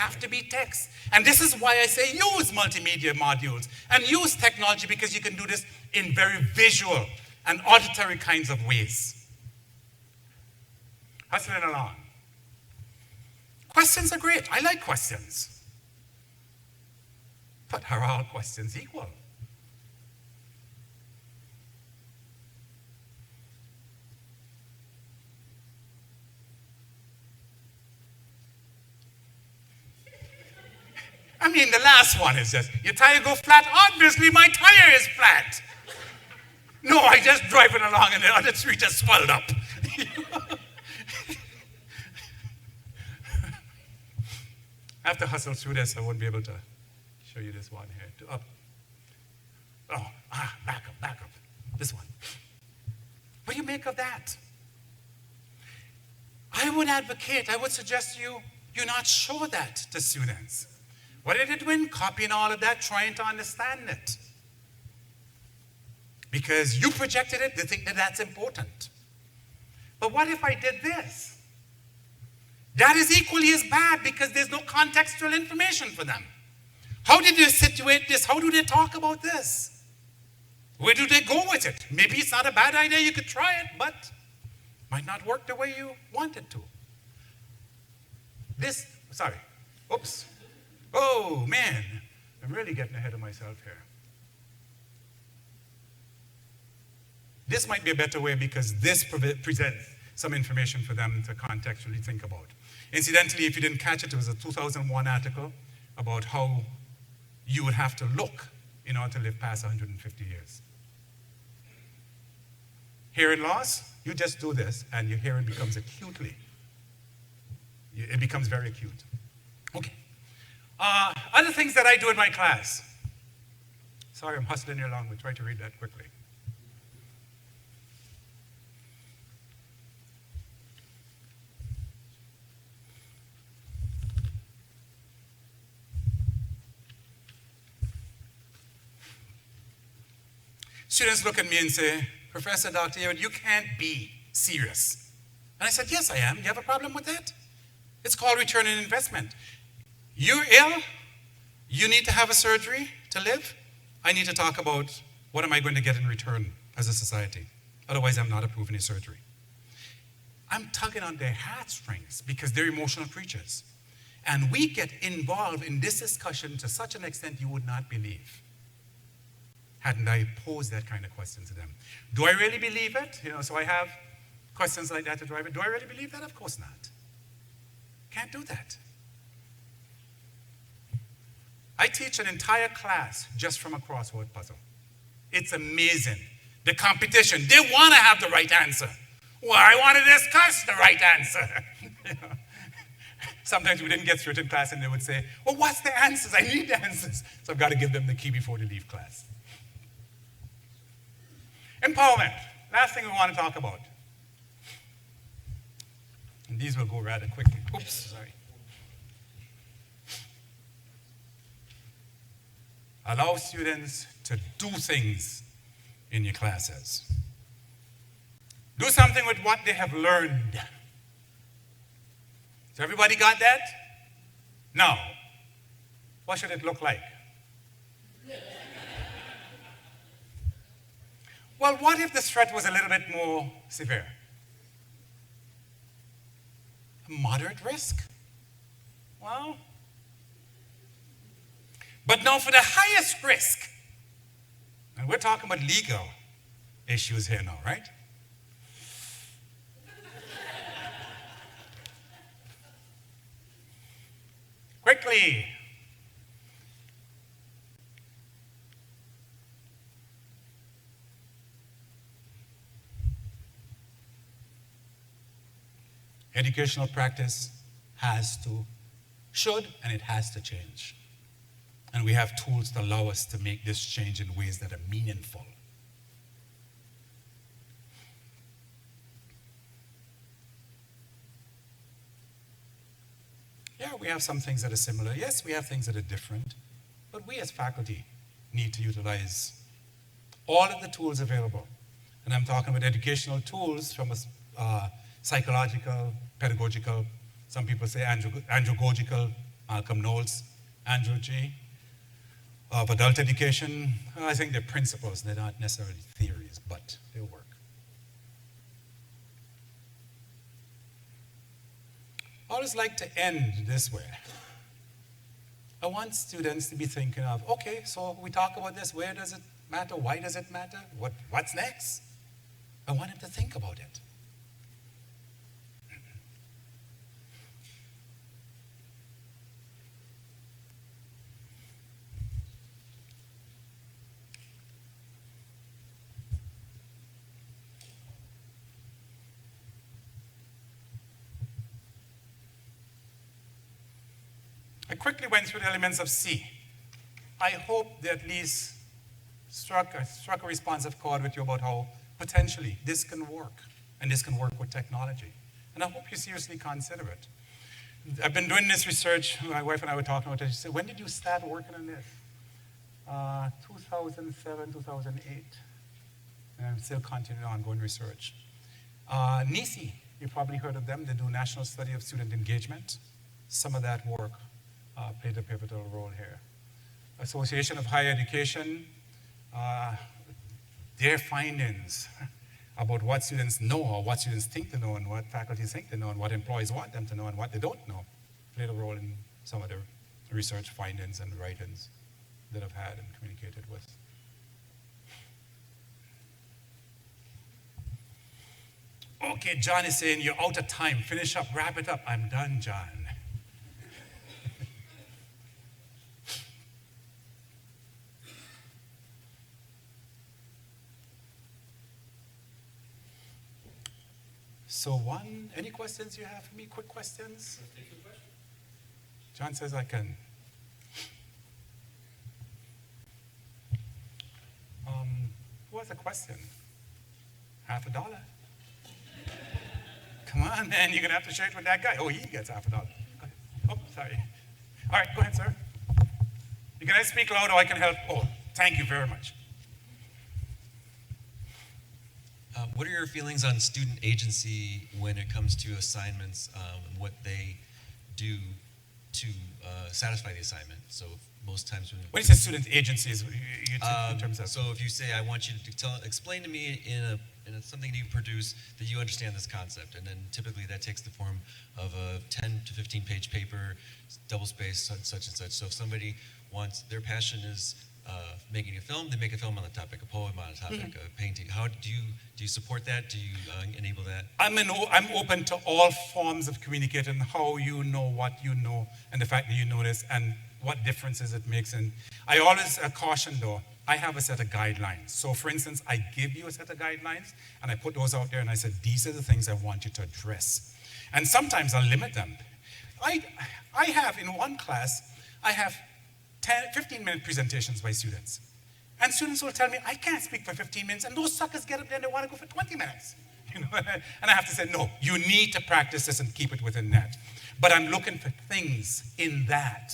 have to be text. And this is why I say use multimedia modules and use technology, because you can do this in very visual and auditory kinds of ways. Hustling along. Questions are great. I like questions. But are all questions equal? I mean, the last one is just, your tire go flat? Obviously, my tire is flat. No, I just driving along and the other tree just swelled up. I have to hustle through this. I won't be able to show you this one here. Back up. This one. What do you make of that? I would suggest you not show that to students. What are they doing? Copying all of that, trying to understand it. Because you projected it, they think that that's important. But what if I did this? That is equally as bad, because there's no contextual information for them. How did they situate this? How do they talk about this? Where do they go with it? Maybe it's not a bad idea, you could try it, but might not work the way you want it to. Oops. Oh, man, I'm really getting ahead of myself here. This might be a better way, because this presents some information for them to contextually think about. Incidentally, if you didn't catch it, there was a 2001 article about how you would have to look in order to live past 150 years. Hearing loss, you just do this, and your hearing becomes it becomes very acute. Okay. Other things that I do in my class. Sorry, I'm hustling you along. We'll try to read that quickly. Students look at me and say, Professor, Dr. Aaron, you can't be serious. And I said, yes, I am. You have a problem with that? It's called return on investment. You're ill, you need to have a surgery to live. I need to talk about what am I going to get in return as a society. Otherwise, I'm not approving a surgery. I'm tugging on their heartstrings because they're emotional creatures. And we get involved in this discussion to such an extent you would not believe, hadn't I posed that kind of question to them. Do I really believe it? So I have questions like that to drive it. Do I really believe that? Of course not. Can't do that. I teach an entire class just from a crossword puzzle. It's amazing. The competition, they want to have the right answer. Well, I want to discuss the right answer. Sometimes we didn't get through it in class and they would say, well, what's the answers? I need the answers. So I've got to give them the key before they leave class. Empowerment, last thing we want to talk about. And these will go rather quickly. Oops, sorry. Allow students to do things in your classes. Do something with what they have learned. So everybody got that? Now, what should it look like? Well, what if the threat was a little bit more severe? A moderate risk? Well, but now for the highest risk, and we're talking about legal issues here now, right? Quickly. Educational practice should, and it has to change. And we have tools to allow us to make this change in ways that are meaningful. Yeah, we have some things that are similar. Yes, we have things that are different. But we as faculty need to utilize all of the tools available. And I'm talking about educational tools from a psychological, pedagogical, some people say andragogical Malcolm Knowles, Andrew G. Of adult education. I think they're principles, they're not necessarily theories, but they work. I always like to end this way. I want students to be thinking of, okay, so we talk about this, where does it matter? Why does it matter? What's next? I want them to think about it. I quickly went through the elements of C. I hope they at least struck a responsive chord with you about how potentially this can work, and this can work with technology. And I hope you seriously consider it. I've been doing this research, my wife and I were talking about it. She said, when did you start working on this? 2007, 2008. And I'm still continuing ongoing research. NICE, you probably heard of them. They do National Study of Student Engagement. Some of that work played a pivotal role here. Association of Higher Education, their findings about what students know or what students think they know and what faculties think they know and what employees want them to know and what they don't know played a role in some of the research findings and writings that I've had and communicated with. Okay, John is saying you're out of time. Finish up, wrap it up. I'm done, John. So any questions you have for me? Quick questions? John says I can. Who has a question? $50? Come on, man, you're gonna have to share it with that guy. Oh, he gets $50. Oh, sorry. All right, go ahead, sir. You can speak loud or I can help. Oh, thank you very much. What are your feelings on student agency when it comes to assignments and what they do to satisfy the assignment? So most times when you say student agencies, in terms of? So if you say, I want you to explain to me in something that you produce that you understand this concept, and then typically that takes the form of a 10 to 15 page paper, double-spaced, such and such. So if somebody wants, their passion is making a film, they make a film on the topic, a poem on a topic, a painting. How do you support that? Do you enable that? I'm open to all forms of communicating how you know what you know and the fact that you know this and what differences it makes. And I always caution though, I have a set of guidelines. So for instance, I give you a set of guidelines and I put those out there and I said, these are the things I want you to address. And sometimes I'll limit them. I have in one class, I have 15-minute presentations by students. And students will tell me, I can't speak for 15 minutes, and those suckers get up there and they want to go for 20 minutes. You know? And I have to say, no, you need to practice this and keep it within that. But I'm looking for things in that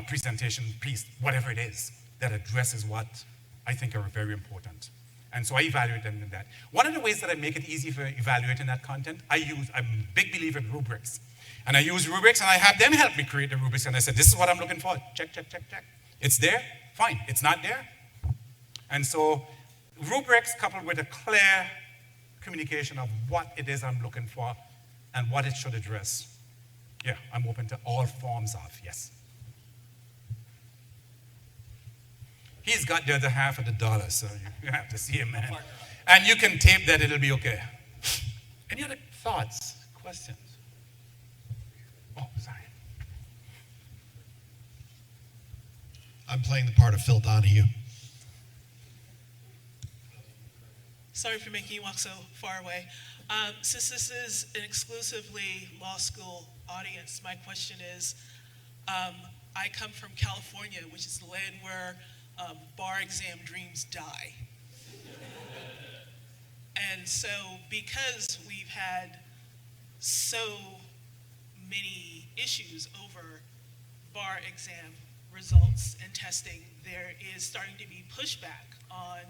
presentation piece, whatever it is, that addresses what I think are very important. And so I evaluate them in that. One of the ways that I make it easy for evaluating that content, I'm a big believer in rubrics. And I use rubrics, and I have them help me create the rubrics. And I said, this is what I'm looking for. Check, check, check, check. It's there? Fine. It's not there? And so rubrics coupled with a clear communication of what it is I'm looking for and what it should address. Yeah, I'm open to all forms of, yes. He's got the other half of the dollar, so you have to see him, man. And you can tape that, it'll be okay. Any other thoughts, questions? Oh, sorry. I'm playing the part of Phil Donahue. Sorry for making you walk so far away. Since this is an exclusively law school audience, my question is, I come from California, which is the land where bar exam dreams die. And so because we've had so many issues over bar exam results and testing, there is starting to be pushback on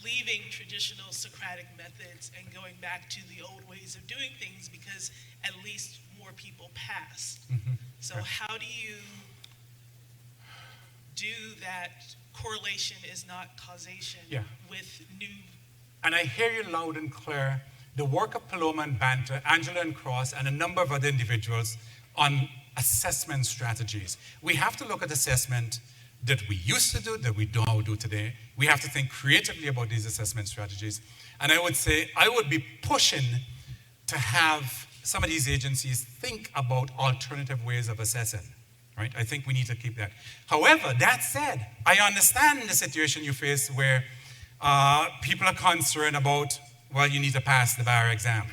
leaving traditional Socratic methods and going back to the old ways of doing things because at least more people pass. So how do you do that correlation is not causation Yeah. with new? And I hear you loud and clear, the work of Paloma and Banter, Angela and Cross, and a number of other individuals on assessment strategies. We have to look at assessment that we used to do, that we don't do today. We have to think creatively about these assessment strategies. And I would say, I would be pushing to have some of these agencies think about alternative ways of assessing, right? I think we need to keep that. However, that said, I understand the situation you face where people are concerned about, well, you need to pass the bar exam.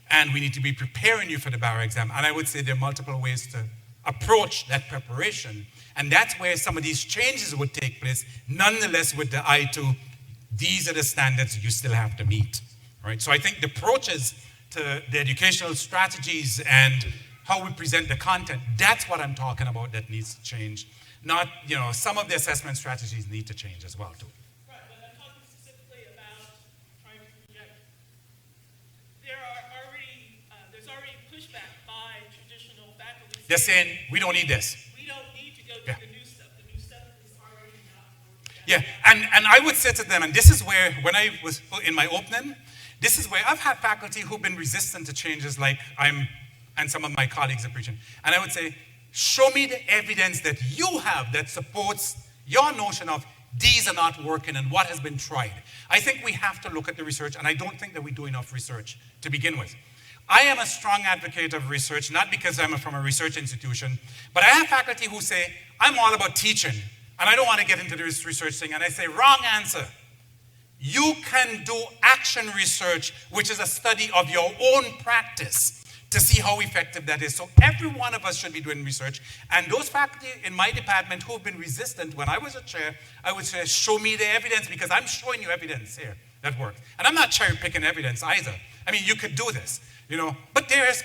And we need to be preparing you for the bar exam. And I would say there are multiple ways to approach that preparation. And that's where some of these changes would take place, nonetheless with the eye to, these are the standards you still have to meet, right? So I think the approaches to the educational strategies and how we present the content, that's what I'm talking about that needs to change. Not, some of the assessment strategies need to change as well too. Right, but I'm talking specifically about trying to project. There's already pushback by traditional faculty. They're saying, we don't need this. We don't need to go to Yeah. the new stuff. The new stuff is already not working. Yeah, and I would say to them, and this is where, when I was in my opening, this is where I've had faculty who've been resistant to changes like and some of my colleagues are preaching. And I would say, show me the evidence that you have that supports your notion of these are not working and what has been tried. I think we have to look at the research, and I don't think that we do enough research to begin with. I am a strong advocate of research, not because I'm from a research institution, but I have faculty who say, I'm all about teaching, and I don't want to get into this research thing. And I say, wrong answer. You can do action research, which is a study of your own practice, to see how effective that is. So every one of us should be doing research. And those faculty in my department who have been resistant, when I was a chair, I would say, show me the evidence, because I'm showing you evidence here that works. And I'm not cherry picking evidence either. I mean, you could do this, but there's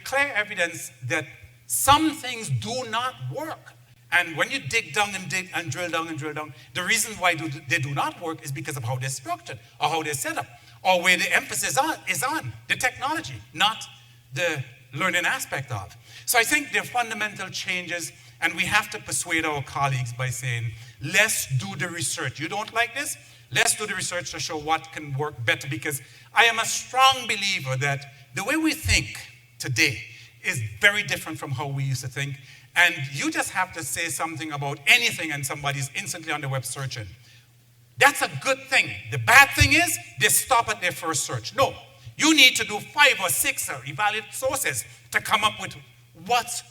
clear evidence that some things do not work. And when you dig down and drill down, the reason why they do not work is because of how they're structured or how they're set up or where the emphasis is on the technology, not the learning aspect of. So I think there are fundamental changes, and we have to persuade our colleagues by saying, let's do the research. You don't like this? Let's do the research to show what can work better, because I am a strong believer that the way we think today is very different from how we used to think. And you just have to say something about anything and somebody's instantly on the web searching. That's a good thing. The bad thing is they stop at their first search. No, you need to do 5 or 6 evaluate sources to come up with what's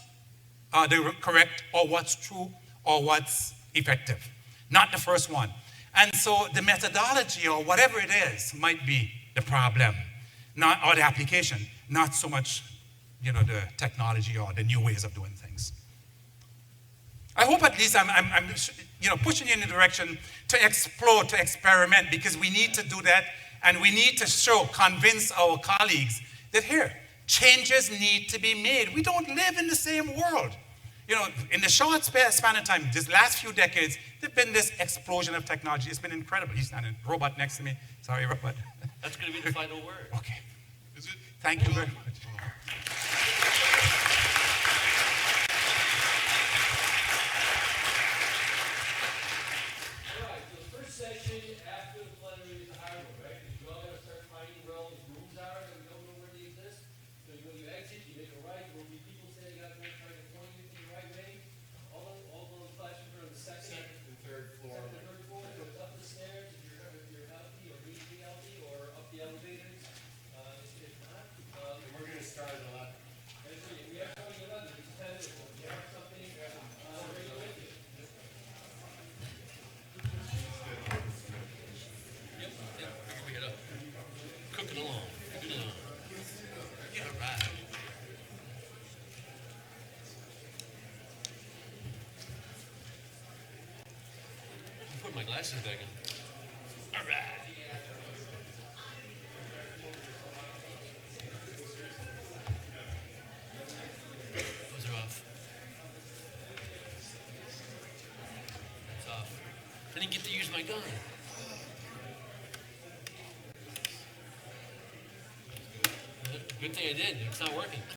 the correct or what's true or what's effective, not the first one. And so the methodology or whatever it is might be the problem, or the application, not so much the technology or the new ways of doing things. I hope at least I'm pushing you in the direction to explore, to experiment, because we need to do that, and we need to convince our colleagues that here, changes need to be made. We don't live in the same world. In the short span of time, this last few decades, there's been this explosion of technology. It's been incredible. He's not a robot next to me. Sorry, robot. That's going to be the final word. Okay. Is it? Thank you very much. Session after the plenary is a hard one, right? Because you all gotta start finding where all those rooms are, and we don't know where they exist. So when you exit, you make a right, there will be people standing out there trying to point you in the right way. All those classrooms are on the second and third floor. Second and third floor, so it's up the stairs if you're healthy or need to be healthy, or up the elevators, if not. And we're gonna start at 11. And so if we have something 11, it's 10 minutes, if you have something, bring it with you. Cooking along. Yeah, all right. I'm putting my glasses back in. All right. Those are off. It's off. I didn't get to use my gun. Good thing I did. It's not working.